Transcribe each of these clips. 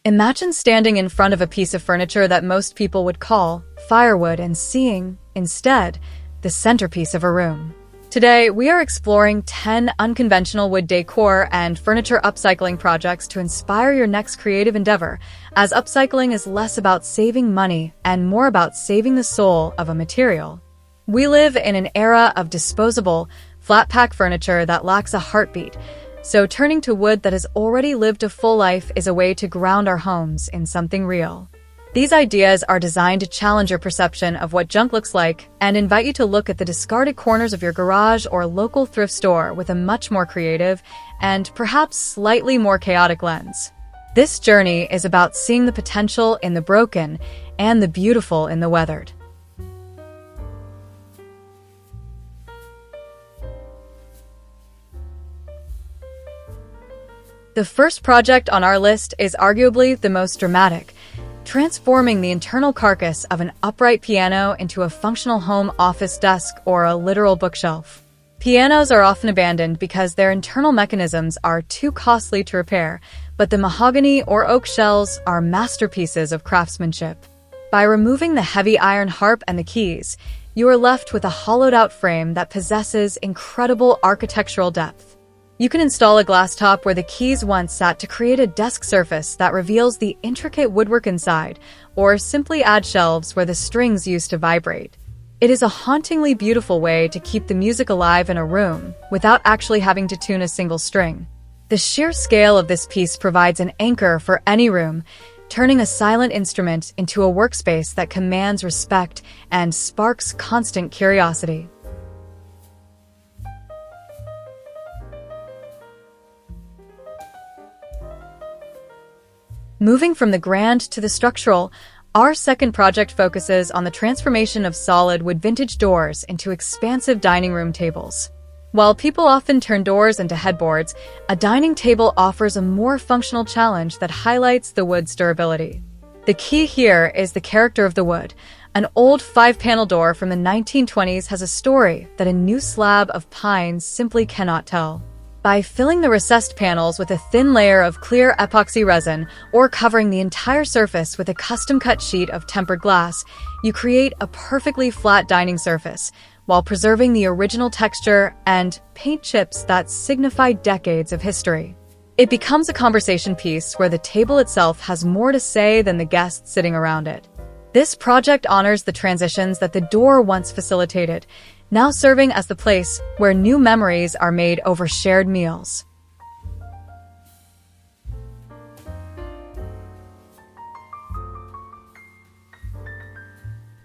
Imagine standing in front of a piece of furniture that most people would call firewood and seeing, instead, the centerpiece of a room. Today, we are exploring 10 unconventional wood decor and furniture upcycling projects to inspire your next creative endeavor, as upcycling is less about saving money and more about saving the soul of a material. We live in an era of disposable, flat-pack furniture that lacks a heartbeat, so turning to wood that has already lived a full life is a way to ground our homes in something real. These ideas are designed to challenge your perception of what junk looks like and invite you to look at the discarded corners of your garage or local thrift store with a much more creative and perhaps slightly more chaotic lens. This journey is about seeing the potential in the broken and the beautiful in the weathered. The first project on our list is arguably the most dramatic, transforming the internal carcass of an upright piano into a functional home office desk or a literal bookshelf. Pianos are often abandoned because their internal mechanisms are too costly to repair, but the mahogany or oak shells are masterpieces of craftsmanship. By removing the heavy iron harp and the keys, you are left with a hollowed-out frame that possesses incredible architectural depth. You can install a glass top where the keys once sat to create a desk surface that reveals the intricate woodwork inside, or simply add shelves where the strings used to vibrate. It is a hauntingly beautiful way to keep the music alive in a room without actually having to tune a single string. The sheer scale of this piece provides an anchor for any room, turning a silent instrument into a workspace that commands respect and sparks constant curiosity. Moving from the grand to the structural, our second project focuses on the transformation of solid wood vintage doors into expansive dining room tables. While people often turn doors into headboards, a dining table offers a more functional challenge that highlights the wood's durability. The key here is the character of the wood. An old 5-panel door from the 1920s has a story that a new slab of pines simply cannot tell. By filling the recessed panels with a thin layer of clear epoxy resin or covering the entire surface with a custom-cut sheet of tempered glass, you create a perfectly flat dining surface while preserving the original texture and paint chips that signify decades of history. It becomes a conversation piece where the table itself has more to say than the guests sitting around it. This project honors the transitions that the door once facilitated, now serving as the place where new memories are made over shared meals.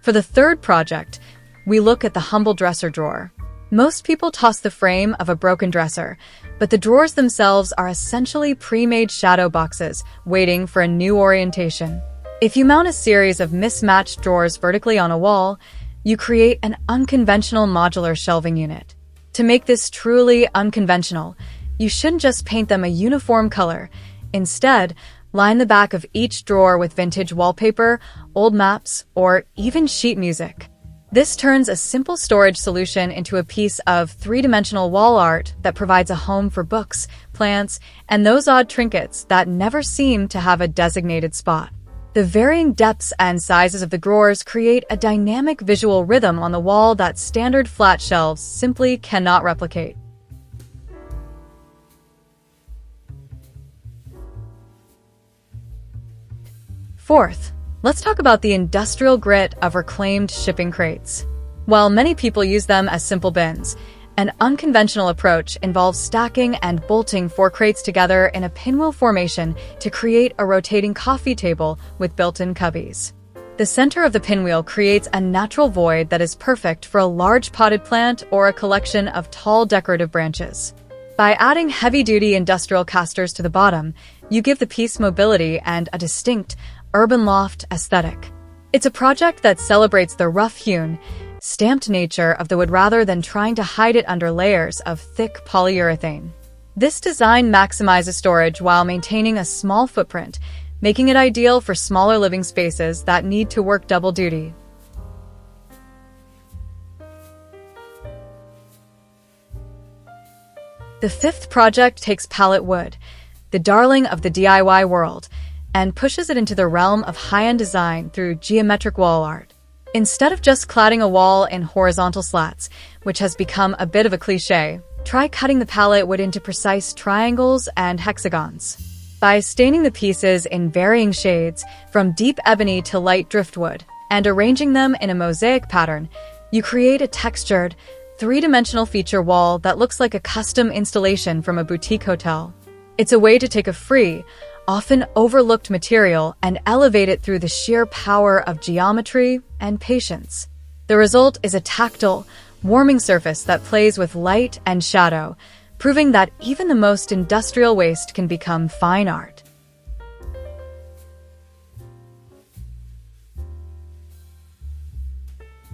For the third project, we look at the humble dresser drawer. Most people toss the frame of a broken dresser, but the drawers themselves are essentially pre-made shadow boxes waiting for a new orientation. If you mount a series of mismatched drawers vertically on a wall, you create an unconventional modular shelving unit. To make this truly unconventional, you shouldn't just paint them a uniform color. Instead, line the back of each drawer with vintage wallpaper, old maps, or even sheet music. This turns a simple storage solution into a piece of three-dimensional wall art that provides a home for books, plants, and those odd trinkets that never seem to have a designated spot. The varying depths and sizes of the drawers create a dynamic visual rhythm on the wall that standard flat shelves simply cannot replicate. Fourth, let's talk about the industrial grit of reclaimed shipping crates. While many people use them as simple bins, an unconventional approach involves stacking and bolting 4 crates together in a pinwheel formation to create a rotating coffee table with built-in cubbies. The center of the pinwheel creates a natural void that is perfect for a large potted plant or a collection of tall decorative branches. By adding heavy-duty industrial casters to the bottom, you give the piece mobility and a distinct, urban loft aesthetic. It's a project that celebrates the rough-hewn, stamped nature of the wood rather than trying to hide it under layers of thick polyurethane. This design maximizes storage while maintaining a small footprint, making it ideal for smaller living spaces that need to work double duty. The fifth project takes pallet wood, the darling of the DIY world, and pushes it into the realm of high-end design through geometric wall art. Instead of just cladding a wall in horizontal slats, which has become a bit of a cliché, try cutting the pallet wood into precise triangles and hexagons. By staining the pieces in varying shades, from deep ebony to light driftwood, and arranging them in a mosaic pattern, you create a textured, three-dimensional feature wall that looks like a custom installation from a boutique hotel. It's a way to take a free, often overlooked material and elevate it through the sheer power of geometry and patience. The result is a tactile, warming surface that plays with light and shadow, proving that even the most industrial waste can become fine art.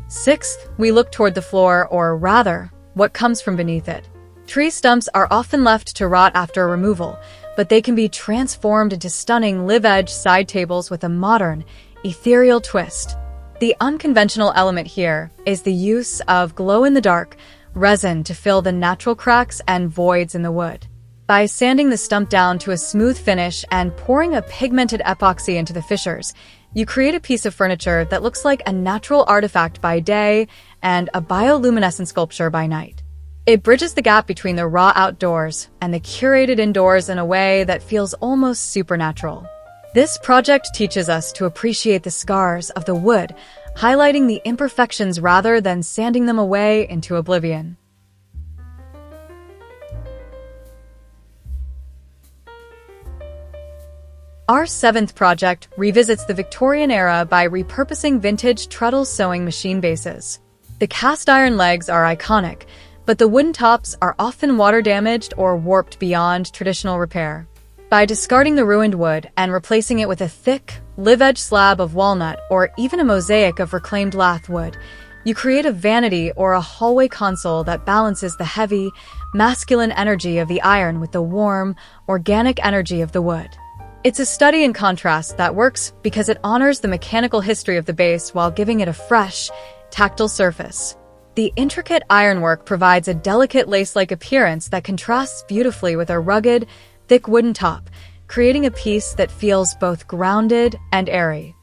Sixth, we look toward the floor, or rather, what comes from beneath it. Tree stumps are often left to rot after removal, but they can be transformed into stunning live-edge side tables with a modern, ethereal twist. The unconventional element here is the use of glow-in-the-dark resin to fill the natural cracks and voids in the wood. By sanding the stump down to a smooth finish and pouring a pigmented epoxy into the fissures, you create a piece of furniture that looks like a natural artifact by day and a bioluminescent sculpture by night. It bridges the gap between the raw outdoors and the curated indoors in a way that feels almost supernatural. This project teaches us to appreciate the scars of the wood, highlighting the imperfections rather than sanding them away into oblivion. Our seventh project revisits the Victorian era by repurposing vintage treadle sewing machine bases. The cast iron legs are iconic, but the wooden tops are often water-damaged or warped beyond traditional repair. By discarding the ruined wood and replacing it with a thick, live-edge slab of walnut or even a mosaic of reclaimed lath wood, you create a vanity or a hallway console that balances the heavy, masculine energy of the iron with the warm, organic energy of the wood. It's a study in contrast that works because it honors the mechanical history of the base while giving it a fresh, tactile surface. The intricate ironwork provides a delicate lace-like appearance that contrasts beautifully with a rugged, thick wooden top, creating a piece that feels both grounded and airy.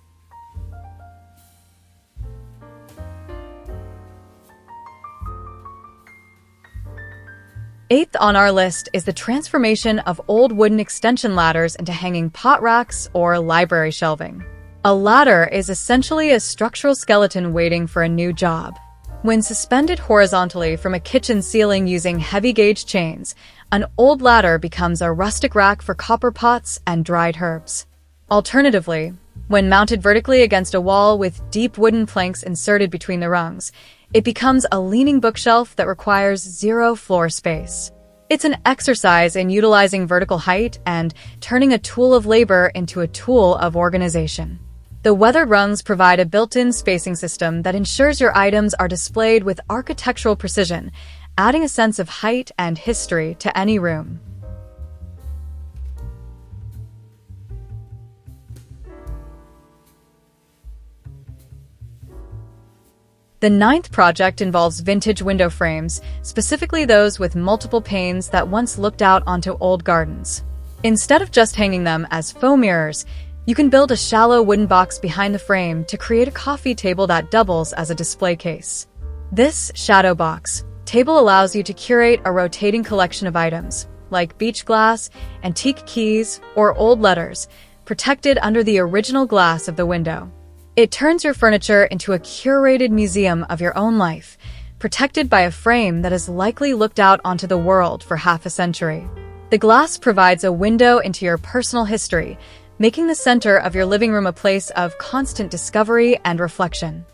Eighth on our list is the transformation of old wooden extension ladders into hanging pot racks or library shelving. A ladder is essentially a structural skeleton waiting for a new job. When suspended horizontally from a kitchen ceiling using heavy-gauge chains, an old ladder becomes a rustic rack for copper pots and dried herbs. Alternatively, when mounted vertically against a wall with deep wooden planks inserted between the rungs, it becomes a leaning bookshelf that requires zero floor space. It's an exercise in utilizing vertical height and turning a tool of labor into a tool of organization. The weathered rungs provide a built-in spacing system that ensures your items are displayed with architectural precision, adding a sense of height and history to any room. The ninth project involves vintage window frames, specifically those with multiple panes that once looked out onto old gardens. Instead of just hanging them as faux mirrors, you can build a shallow wooden box behind the frame to create a coffee table that doubles as a display case. This shadow box table allows you to curate a rotating collection of items, like beach glass, antique keys, or old letters, protected under the original glass of the window. It turns your furniture into a curated museum of your own life, protected by a frame that has likely looked out onto the world for half a century. The glass provides a window into your personal history, making the center of your living room a place of constant discovery and reflection.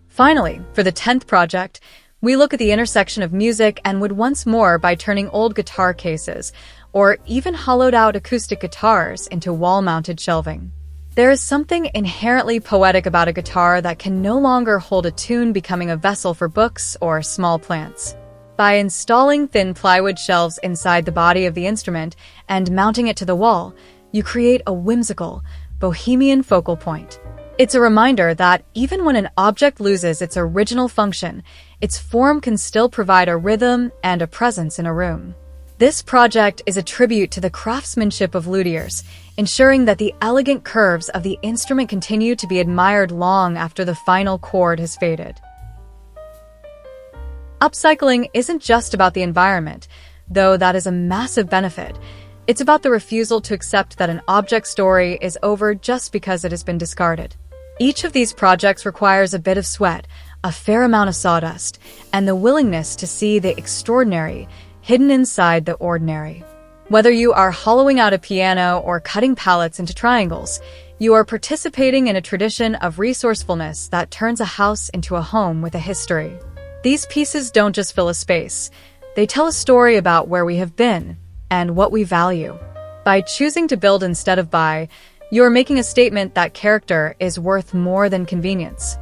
Finally, for the 10th project, we look at the intersection of music and wood once more by turning old guitar cases, or even hollowed-out acoustic guitars, into wall-mounted shelving. There is something inherently poetic about a guitar that can no longer hold a tune, becoming a vessel for books or small plants. By installing thin plywood shelves inside the body of the instrument and mounting it to the wall, you create a whimsical, bohemian focal point. It's a reminder that even when an object loses its original function, its form can still provide a rhythm and a presence in a room. This project is a tribute to the craftsmanship of luthiers, ensuring that the elegant curves of the instrument continue to be admired long after the final chord has faded. Upcycling isn't just about the environment, though that is a massive benefit. It's about the refusal to accept that an object's story is over just because it has been discarded. Each of these projects requires a bit of sweat, a fair amount of sawdust, and the willingness to see the extraordinary hidden inside the ordinary. Whether you are hollowing out a piano or cutting pallets into triangles, you are participating in a tradition of resourcefulness that turns a house into a home with a history. These pieces don't just fill a space. They tell a story about where we have been and what we value. By choosing to build instead of buy, you are making a statement that character is worth more than convenience.